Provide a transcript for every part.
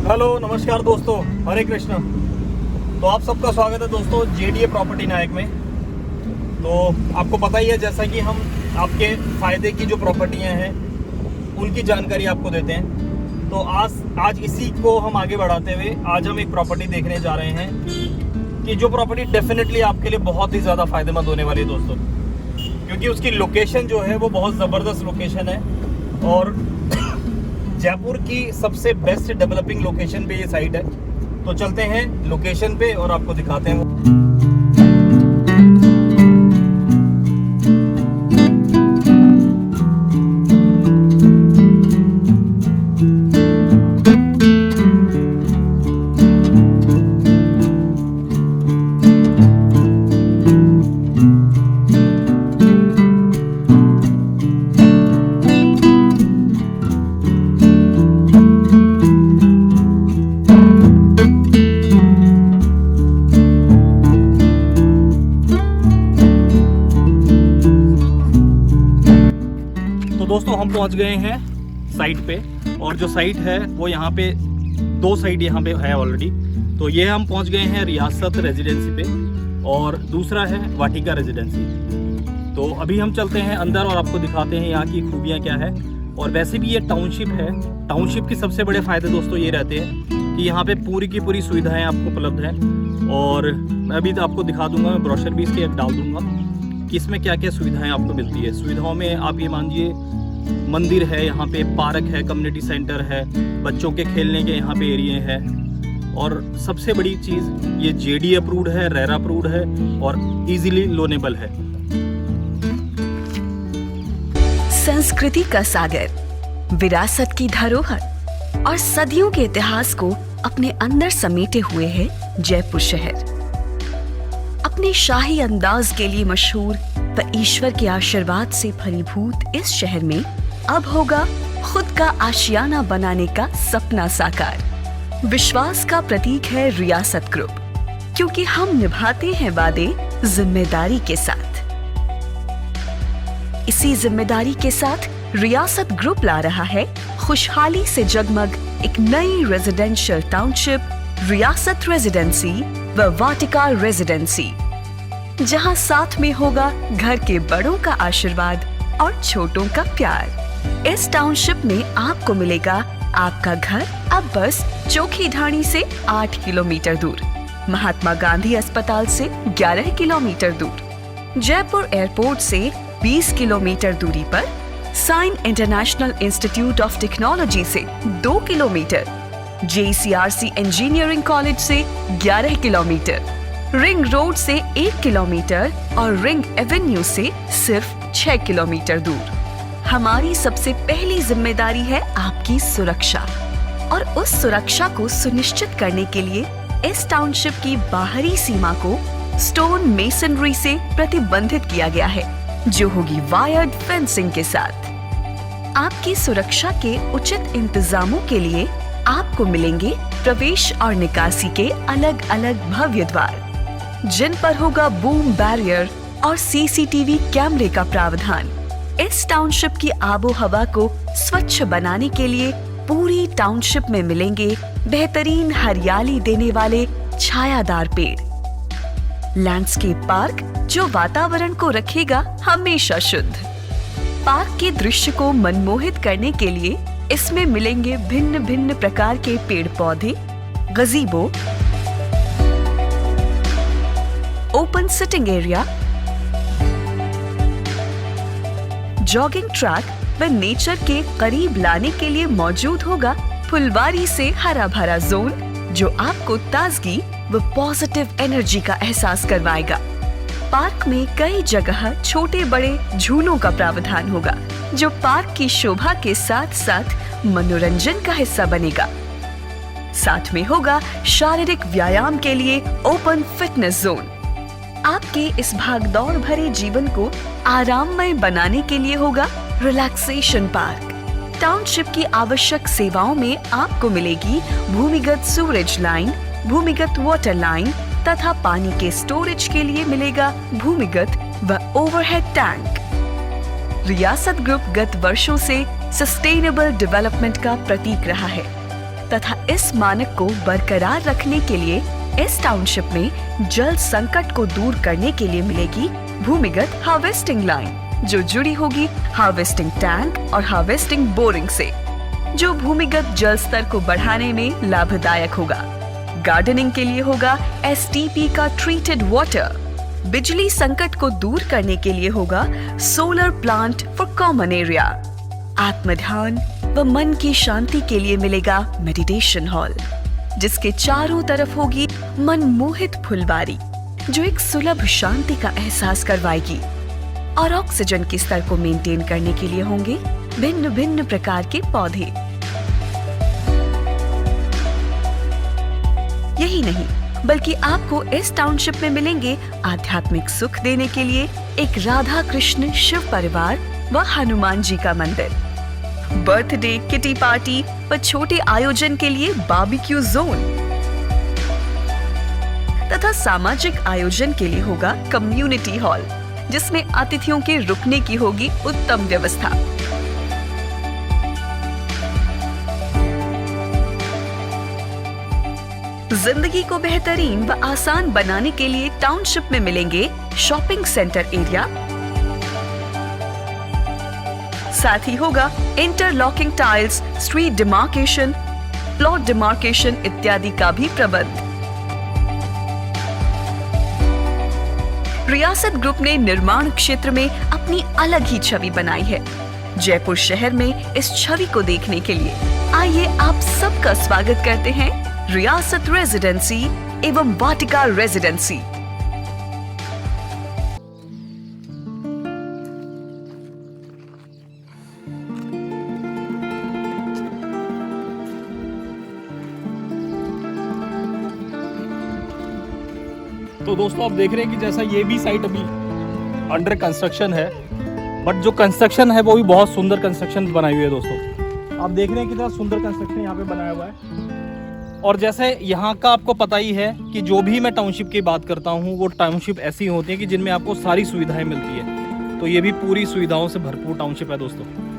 Hello नमस्कार दोस्तों, हरे कृष्णा। तो आप सबका स्वागत है दोस्तों जेडीए प्रॉपर्टी नायक में। तो आपको पता ही है, जैसा कि हम आपके फ़ायदे की जो प्रॉपर्टियां हैं उनकी जानकारी आपको देते हैं। तो आज इसी को हम आगे बढ़ाते हुए आज हम एक प्रॉपर्टी देखने जा रहे हैं कि जो प्रॉपर्टी डेफिनेटली आपके लिए बहुत ही ज़्यादा फ़ायदेमंद होने वाली है दोस्तों, क्योंकि उसकी लोकेशन जो है वो बहुत ज़बरदस्त लोकेशन है और जयपुर की सबसे बेस्ट डेवलपिंग लोकेशन पे ये साइट है। तो चलते हैं लोकेशन पे और आपको दिखाते हैं। दोस्तों हम पहुंच गए हैं साइट पे, और जो साइट है वो यहाँ पे दो साइट यहाँ पे है ऑलरेडी। तो ये हम पहुंच गए हैं रियासत रेजिडेंसी पे और दूसरा है वाटिका रेजिडेंसी। तो अभी हम चलते हैं अंदर और आपको दिखाते हैं यहाँ की खूबियाँ क्या है। और वैसे भी ये टाउनशिप है। टाउनशिप के सबसे बड़े फ़ायदे दोस्तों ये रहते हैं कि यहाँ पे पूरी की पूरी सुविधाएँ आपको उपलब्ध हैं। और मैं अभी तो आपको दिखा दूँगा, मैं ब्रोशर भी इसके डाल दूँगा कि इसमें क्या क्या सुविधाएं आपको मिलती है। सुविधाओं में आप ये मानिए मंदिर है, यहाँ पे पार्क है, कम्युनिटी सेंटर है, बच्चों के खेलने के यहाँ पे एरिया है, और सबसे बड़ी चीज़ ये जेडी अप्रूव्ड है, रेरा अप्रूव्ड है और इजीली लोनेबल है। संस्कृति का सागर, विरासत की धरोहर और सदियों के इतिहास को अपने अंदर समेटे हुए है जयपुर शहर। अपने शाही अंदाज के लिए मशहूर व ईश्वर के आशीर्वाद से फलीभूत इस शहर में अब होगा खुद का आशियाना बनाने का सपना साकार। विश्वास का प्रतीक है रियासत ग्रुप, क्योंकि हम निभाते हैं वादे जिम्मेदारी के साथ। इसी जिम्मेदारी के साथ रियासत ग्रुप ला रहा है खुशहाली से जगमग एक नई रेजिडेंशियल टाउनशिप, रियासत रेजिडेंसी व वाटिका रेजिडेंसी, जहां साथ में होगा घर के बड़ों का आशीर्वाद और छोटों का प्यार। इस टाउनशिप में आपको मिलेगा आपका घर अब बस चोखी ढाणी से 8 किलोमीटर दूर, महात्मा गांधी अस्पताल से 11 किलोमीटर दूर, जयपुर एयरपोर्ट से 20 किलोमीटर दूरी पर, साइन इंटरनेशनल इंस्टीट्यूट ऑफ टेक्नोलॉजी से 2 किलोमीटर, JCRC इंजीनियरिंग कॉलेज से 11 किलोमीटर, रिंग रोड से 1 किलोमीटर और रिंग एवेन्यू से सिर्फ 6 किलोमीटर दूर। हमारी सबसे पहली जिम्मेदारी है आपकी सुरक्षा, और उस सुरक्षा को सुनिश्चित करने के लिए इस टाउनशिप की बाहरी सीमा को स्टोन मेसनरी से प्रतिबंधित किया गया है, जो होगी वायर्ड फेंसिंग के साथ। आपकी सुरक्षा के उचित इंतजामों के लिए आपको मिलेंगे प्रवेश और निकासी के अलग अलग भव्य द्वार, जिन पर होगा बूम बैरियर और CCTV कैमरे का प्रावधान। इस टाउनशिप की आबो हवा को स्वच्छ बनाने के लिए पूरी टाउनशिप में मिलेंगे बेहतरीन हरियाली देने वाले छायादार पेड़, लैंडस्केप पार्क जो वातावरण को रखेगा हमेशा शुद्ध। पार्क के दृश्य को मनमोहित करने के लिए इसमें मिलेंगे भिन्न भिन्न प्रकार के पेड़ पौधे, गजीबो, open sitting area, jogging track व नेचर के करीब लाने के लिए मौजूद होगा फुलवारी से हरा भरा जोन, जो आपको ताजगी व पॉजिटिव एनर्जी का एहसास करवाएगा। पार्क में कई जगह छोटे बड़े झूलों का प्रावधान होगा, जो पार्क की शोभा के साथ साथ मनोरंजन का हिस्सा बनेगा। साथ में होगा शारीरिक व्यायाम के लिए ओपन फिटनेस जोन। आपके इस भागदौड़ भरे जीवन को आराममय बनाने के लिए होगा रिलैक्सेशन पार्क। टाउनशिप की आवश्यक सेवाओं में आपको मिलेगी भूमिगत सूरज लाइन, भूमिगत वाटर लाइन तथा पानी के स्टोरेज के लिए मिलेगा भूमिगत व ओवरहेड टैंक। रियासत ग्रुप गत वर्षों से सस्टेनेबल डेवलपमेंट का प्रतीक रहा है। तथा इस मानक को बरकरार रखने के लिए इस टाउनशिप में जल संकट को दूर करने के लिए मिलेगी भूमिगत हार्वेस्टिंग लाइन, जो जुड़ी होगी हार्वेस्टिंग टैंक और हार्वेस्टिंग बोरिंग से, जो भूमिगत जल स्तर को बढ़ाने में लाभदायक होगा। गार्डनिंग के लिए होगा STP का ट्रीटेड वाटर। बिजली संकट को दूर करने के लिए होगा solar plant for common area. आत्मध्यान व मन की शांति के लिए मिलेगा मेडिटेशन हॉल, जिसके चारों तरफ होगी मनमोहित फुलवारी, जो एक सुलभ शांति का एहसास करवाएगी। और ऑक्सीजन के स्तर को मेंटेन करने के लिए होंगे भिन्न भिन्न प्रकार के पौधे। यही नहीं, बल्कि आपको इस टाउनशिप में मिलेंगे आध्यात्मिक सुख देने के लिए एक राधा कृष्ण शिव परिवार व हनुमान जी का मंदिर, बर्थडे, किटी पार्टी व छोटे आयोजन के लिए बारबेक्यू जोन तथा सामाजिक आयोजन के लिए होगा कम्युनिटी हॉल, जिसमें अतिथियों के रुकने की होगी उत्तम व्यवस्था। जिंदगी को बेहतरीन व आसान बनाने के लिए टाउनशिप में मिलेंगे शॉपिंग सेंटर एरिया, साथ ही होगा interlocking tiles, street demarcation, plot demarcation इत्यादि का भी प्रबंध। रियासत ग्रुप ने निर्माण क्षेत्र में अपनी अलग ही छवि बनाई है। जयपुर शहर में इस छवि को देखने के लिए आइए आप सबका स्वागत करते हैं रियासत रेजिडेंसी एवं वाटिका रेजिडेंसी। तो दोस्तों आप देख रहे हैं कि जैसा ये भी साइट अभी अंडर कंस्ट्रक्शन है, बट जो कंस्ट्रक्शन है वो भी बहुत सुंदर कंस्ट्रक्शन बनाई हुई है। दोस्तों आप देख रहे हैं कितना सुंदर कंस्ट्रक्शन यहाँ पे बनाया हुआ है। और जैसे यहाँ का आपको पता ही है कि जो भी मैं टाउनशिप की बात करता हूँ वो टाउनशिप ऐसी होती है कि जिनमें आपको सारी सुविधाएं मिलती है। तो ये भी पूरी सुविधाओं से भरपूर टाउनशिप है दोस्तों।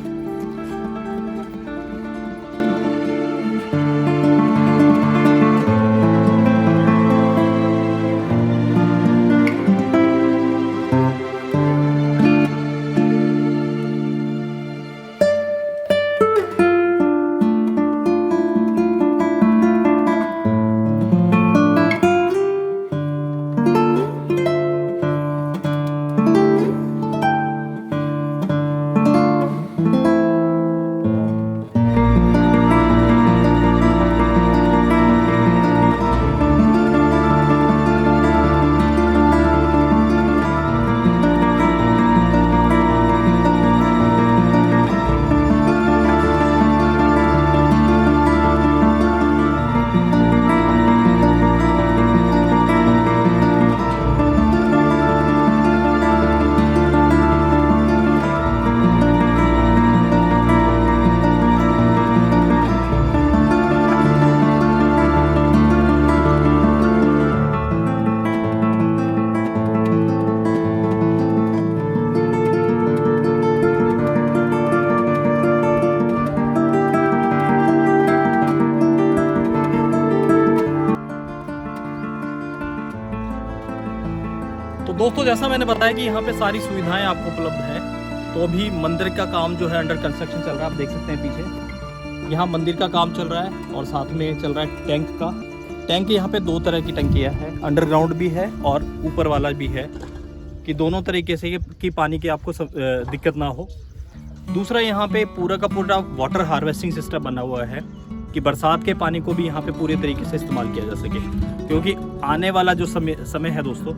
तो दोस्तों जैसा मैंने बताया कि यहाँ पे सारी सुविधाएं आपको उपलब्ध है। तो अभी मंदिर का काम जो है अंडर कंस्ट्रक्शन चल रहा है, आप देख सकते हैं पीछे यहाँ मंदिर का काम चल रहा है और साथ में चल रहा है टैंक का। टैंक यहाँ पे दो तरह की टंकियाँ हैं, अंडरग्राउंड भी है और ऊपर वाला भी है, कि दोनों तरीके से कि पानी की आपको दिक्कत ना हो। दूसरा यहाँ पे पूरा का पूरा वाटर हार्वेस्टिंग सिस्टम बना हुआ है कि बरसात के पानी को भी यहाँ पे पूरे तरीके से इस्तेमाल किया जा सके, क्योंकि आने वाला जो समय है दोस्तों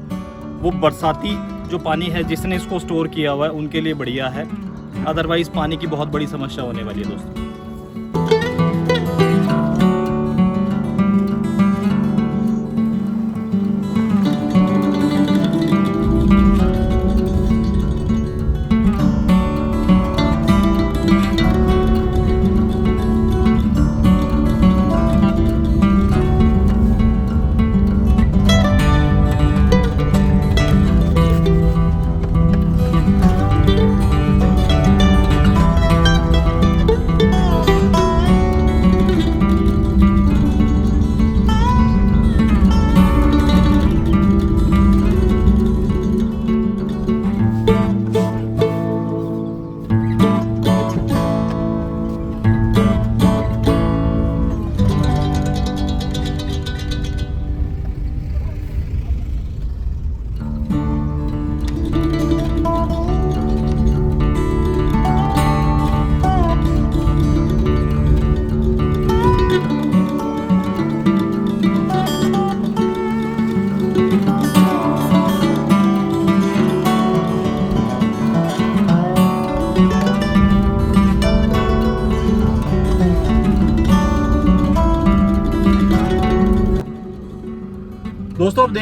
वो बरसाती जो पानी है जिसने इसको स्टोर किया हुआ है उनके लिए बढ़िया है, अदरवाइज पानी की बहुत बड़ी समस्या होने वाली है दोस्तों।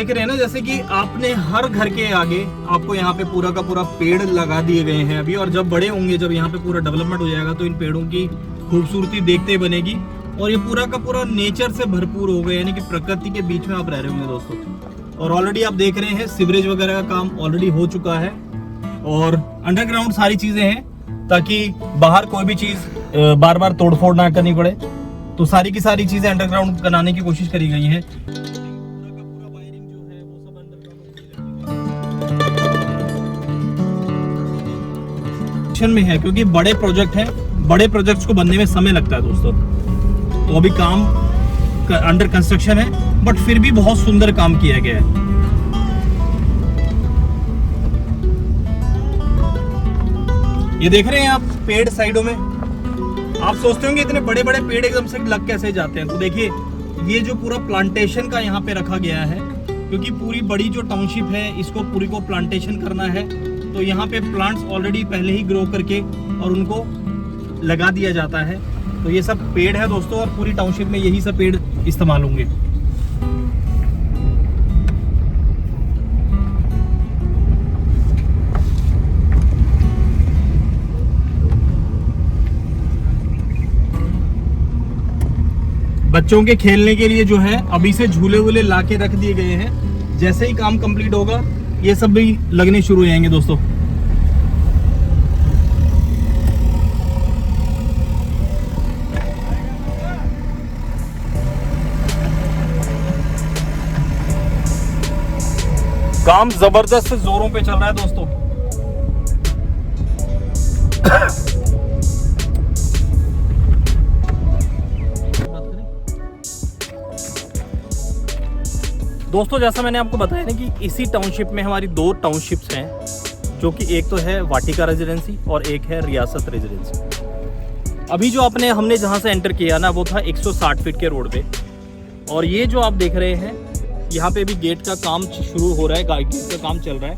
देख रहे हैं ना, जैसे कि आपने हर घर के आगे आपको यहाँ पे पूरा का पूरा पेड़ लगा दिए गए हैं अभी, और जब बड़े होंगे, जब यहाँ पे पूरा डेवलपमेंट हो जाएगा तो इन पेड़ों की खूबसूरती देखते बनेगी और ये पूरा का पूरा नेचर से भरपूर हो गए, यानी कि प्रकृति के बीच में आप रह रहे होंगे दोस्तों। और ऑलरेडी आप देख रहे हैं सीवरेज वगैरह का काम ऑलरेडी हो चुका है और अंडरग्राउंड सारी चीजें हैं ताकि बाहर कोई भी चीज बार बार तोड़फोड़ ना करनी पड़े, तो सारी की सारी चीजें अंडरग्राउंड बनाने की कोशिश करी गई है। में है क्योंकि बड़े प्रोजेक्ट हैं, बड़े प्रोजेक्ट्स को बनने में समय लगता है दोस्तों, तो अभी काम अंडर कंस्ट्रक्शन है, बट फिर भी बहुत सुंदर काम किया गया है। ये देख रहे हैं आप पेड़ साइडों में, आप सोचते होंगे इतने बड़े बड़े पेड़ एकदम से लग कैसे जाते हैं, तो देखिए ये जो पूरा प्लांटेशन का यहाँ पे रखा गया है, क्योंकि पूरी बड़ी जो टाउनशिप है इसको पूरी को प्लांटेशन करना है, तो यहाँ पे प्लांट्स ऑलरेडी पहले ही ग्रो करके और उनको लगा दिया जाता है। तो ये सब पेड़ है दोस्तों, और पूरी टाउनशिप में यही सब पेड़ इस्तेमाल होंगे। बच्चों के खेलने के लिए जो है अभी से झूले वूले ला के रख दिए गए हैं, जैसे ही काम कंप्लीट होगा ये सब भी लगने शुरू हो जाएंगे दोस्तों। काम जबरदस्त जोरों पे चल रहा है दोस्तों। दोस्तों जैसा मैंने आपको बताया ना कि इसी टाउनशिप में हमारी दो टाउनशिप्स हैं, जो कि एक तो है वाटिका रेजिडेंसी और एक है रियासत रेजिडेंसी। अभी जो हमने जहां से एंटर किया ना वो था 160 फीट के रोड पे, और ये जो आप देख रहे हैं यहाँ पे भी गेट का काम शुरू हो रहा है, गेट का काम चल रहा है,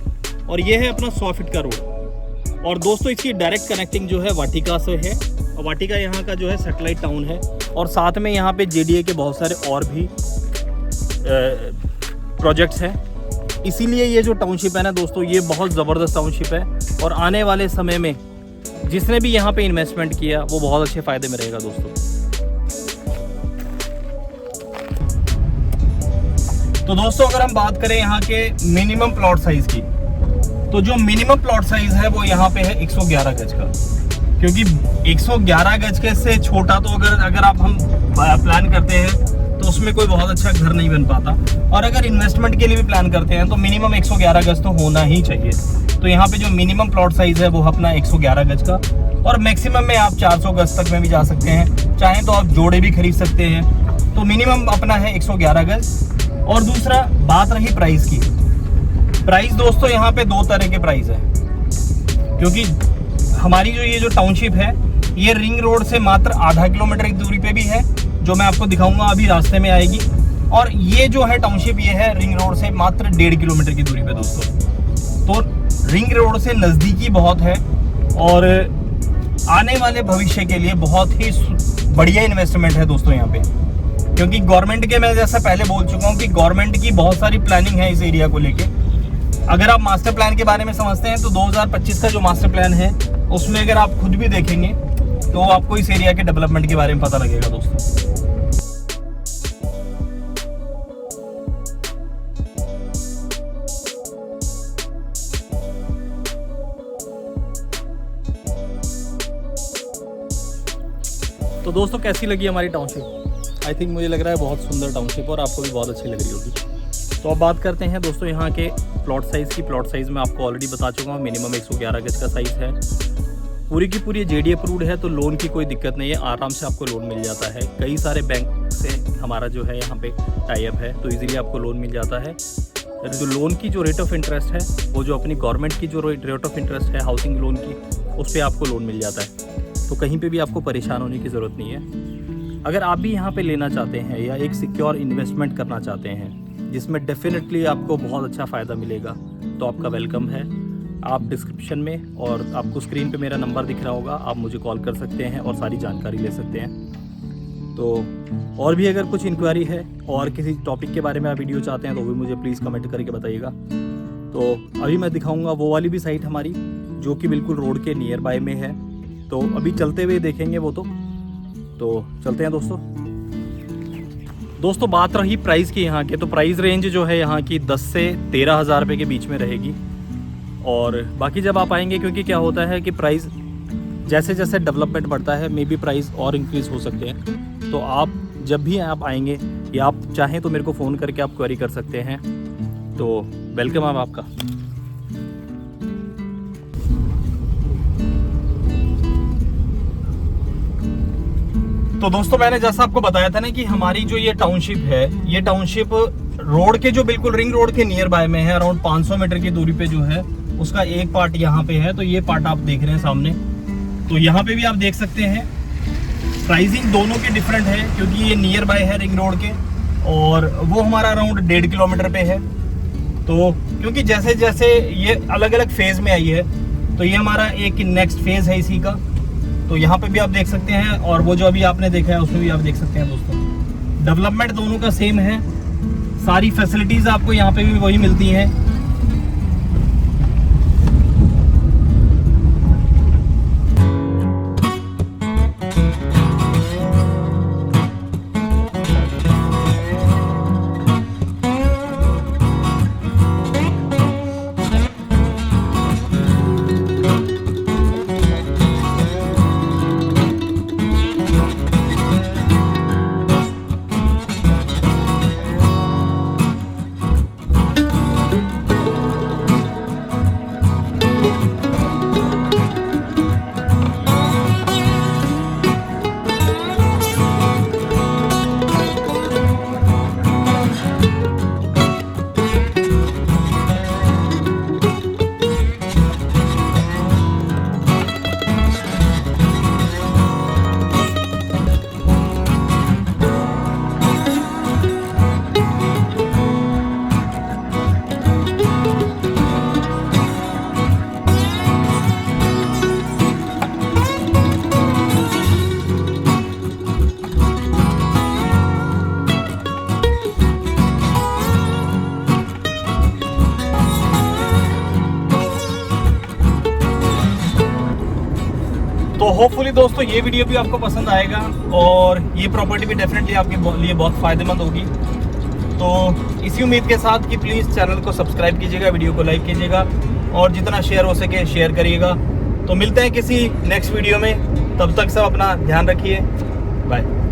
और ये है अपना 100 फीट का रोड। और दोस्तों इसकी डायरेक्ट कनेक्टिंग जो है वाटिका से है, और वाटिका यहाँ का जो है सैटेलाइट टाउन है, और साथ में यहाँ पे JDA के बहुत सारे और भी प्रोजेक्ट्स हैं। इसीलिए ये जो टाउनशिप है ना दोस्तों, ये बहुत ज़बरदस्त टाउनशिप है, और आने वाले समय में जिसने भी यहाँ पे इन्वेस्टमेंट किया वो बहुत अच्छे फ़ायदे में रहेगा दोस्तों। तो दोस्तों अगर हम बात करें यहाँ के मिनिमम प्लॉट साइज़ की, तो जो मिनिमम प्लॉट साइज़ है वो यहाँ पे है 111 गज का, क्योंकि 111 गज के से छोटा तो अगर हम प्लान करते हैं तो उसमें कोई बहुत अच्छा घर नहीं बन पाता, और अगर इन्वेस्टमेंट के लिए भी प्लान करते हैं तो मिनिमम 111 गज तो होना ही चाहिए। तो यहाँ पे जो मिनिमम प्लॉट साइज़ है वो अपना 111 गज का, और मैक्सिमम में आप 400 गज तक में भी जा सकते हैं, चाहें तो आप जोड़े भी खरीद सकते हैं। तो मिनिमम अपना है 111 गज। और दूसरा बात रही प्राइस की, प्राइस दोस्तों यहाँ पे दो तरह के प्राइस है, क्योंकि हमारी ये जो टाउनशिप है ये रिंग रोड से मात्र आधा किलोमीटर की दूरी पे भी है, जो मैं आपको दिखाऊंगा अभी रास्ते में आएगी, और ये जो है टाउनशिप ये है रिंग रोड से मात्र 1.5 किलोमीटर की दूरी पे दोस्तों। तो रिंग रोड से नज़दीकी बहुत है, और आने वाले भविष्य के लिए बहुत ही बढ़िया इन्वेस्टमेंट है दोस्तों यहाँ पे, क्योंकि गवर्नमेंट के, मैं जैसा पहले बोल चुका हूँ कि गवर्नमेंट की बहुत सारी प्लानिंग है इस एरिया को लेके। अगर आप मास्टर प्लान के बारे में समझते हैं तो 2025 का जो मास्टर प्लान है उसमें अगर आप खुद भी देखेंगे तो आपको इस एरिया के डेवलपमेंट के बारे में पता लगेगा दोस्तों। तो दोस्तों कैसी लगी हमारी टाउनशिप? आई थिंक मुझे लग रहा है बहुत सुंदर टाउनशिप, और आपको भी बहुत अच्छी लग रही होगी। तो अब बात करते हैं दोस्तों यहाँ के प्लॉट साइज़ की। प्लॉट साइज़ में आपको ऑलरेडी बता चुका हूँ, मिनिमम 111 गज का साइज़ है, पूरी की पूरी JDA अप्रूव्ड है, तो लोन की कोई दिक्कत नहीं है, आराम से आपको लोन मिल जाता है। कई सारे बैंक से हमारा जो है यहाँ पे टाई अप है, तो इजीली आपको लोन मिल जाता है। जो लोन की जो रेट ऑफ इंटरेस्ट है, वो जो अपनी गवर्नमेंट की जो रेट ऑफ इंटरेस्ट है हाउसिंग लोन की, उस पर आपको लोन मिल जाता है, तो कहीं पे भी आपको परेशान होने की ज़रूरत नहीं है। अगर आप भी यहाँ पे लेना चाहते हैं या एक सिक्योर इन्वेस्टमेंट करना चाहते हैं जिसमें डेफिनेटली आपको बहुत अच्छा फ़ायदा मिलेगा, तो आपका वेलकम है। आप डिस्क्रिप्शन में और आपको स्क्रीन पे मेरा नंबर दिख रहा होगा, आप मुझे कॉल कर सकते हैं और सारी जानकारी ले सकते हैं। तो और भी अगर कुछ इंक्वायरी है और किसी टॉपिक के बारे में आप वीडियो चाहते हैं तो भी मुझे प्लीज़ कमेंट करके बताइएगा। तो अभी मैं दिखाऊंगा वो वाली भी साइट हमारी जो कि बिल्कुल रोड के नियर बाय में है। तो अभी चलते हुए देखेंगे वो। तो चलते हैं दोस्तों बात रही प्राइस की यहाँ के, तो प्राइस रेंज जो है यहाँ की 10 से 13 हज़ार रुपये के बीच में रहेगी। और बाकी जब आप आएंगे, क्योंकि क्या होता है कि प्राइस जैसे जैसे डेवलपमेंट बढ़ता है मे बी प्राइस और इंक्रीज़ हो सकते हैं। तो आप जब भी आप आएंगे या आप चाहें तो मेरे को फ़ोन करके आप क्वेरी कर सकते हैं। तो वेलकम है आपका। तो दोस्तों मैंने जैसा आपको बताया था ना कि हमारी जो ये टाउनशिप है, ये टाउनशिप रोड के जो बिल्कुल रिंग रोड के नियर बाय में है, अराउंड 500 मीटर की दूरी पे जो है उसका एक पार्ट यहाँ पे है। तो ये पार्ट आप देख रहे हैं सामने, तो यहाँ पे भी आप देख सकते हैं प्राइसिंग दोनों के डिफरेंट है, क्योंकि ये नियर बाय है रिंग रोड के और वो हमारा अराउंड 1.5 किलोमीटर पे है। तो क्योंकि जैसे जैसे ये अलग अलग फेज में आई है, तो ये हमारा एक नेक्स्ट फेज है इसी का। तो यहाँ पे भी आप देख सकते हैं, और वो जो अभी आपने देखा है उसमें भी आप देख सकते हैं दोस्तों, डेवलपमेंट दोनों का सेम है। सारी फैसिलिटीज आपको यहाँ पे भी वही मिलती हैं। तो होपफुली दोस्तों ये वीडियो भी आपको पसंद आएगा और ये प्रॉपर्टी भी डेफिनेटली आपके लिए बहुत फ़ायदेमंद होगी। तो इसी उम्मीद के साथ कि प्लीज़ चैनल को सब्सक्राइब कीजिएगा, वीडियो को लाइक कीजिएगा और जितना शेयर हो सके शेयर करिएगा। तो मिलते हैं किसी नेक्स्ट वीडियो में, तब तक सब अपना ध्यान रखिए। बाय।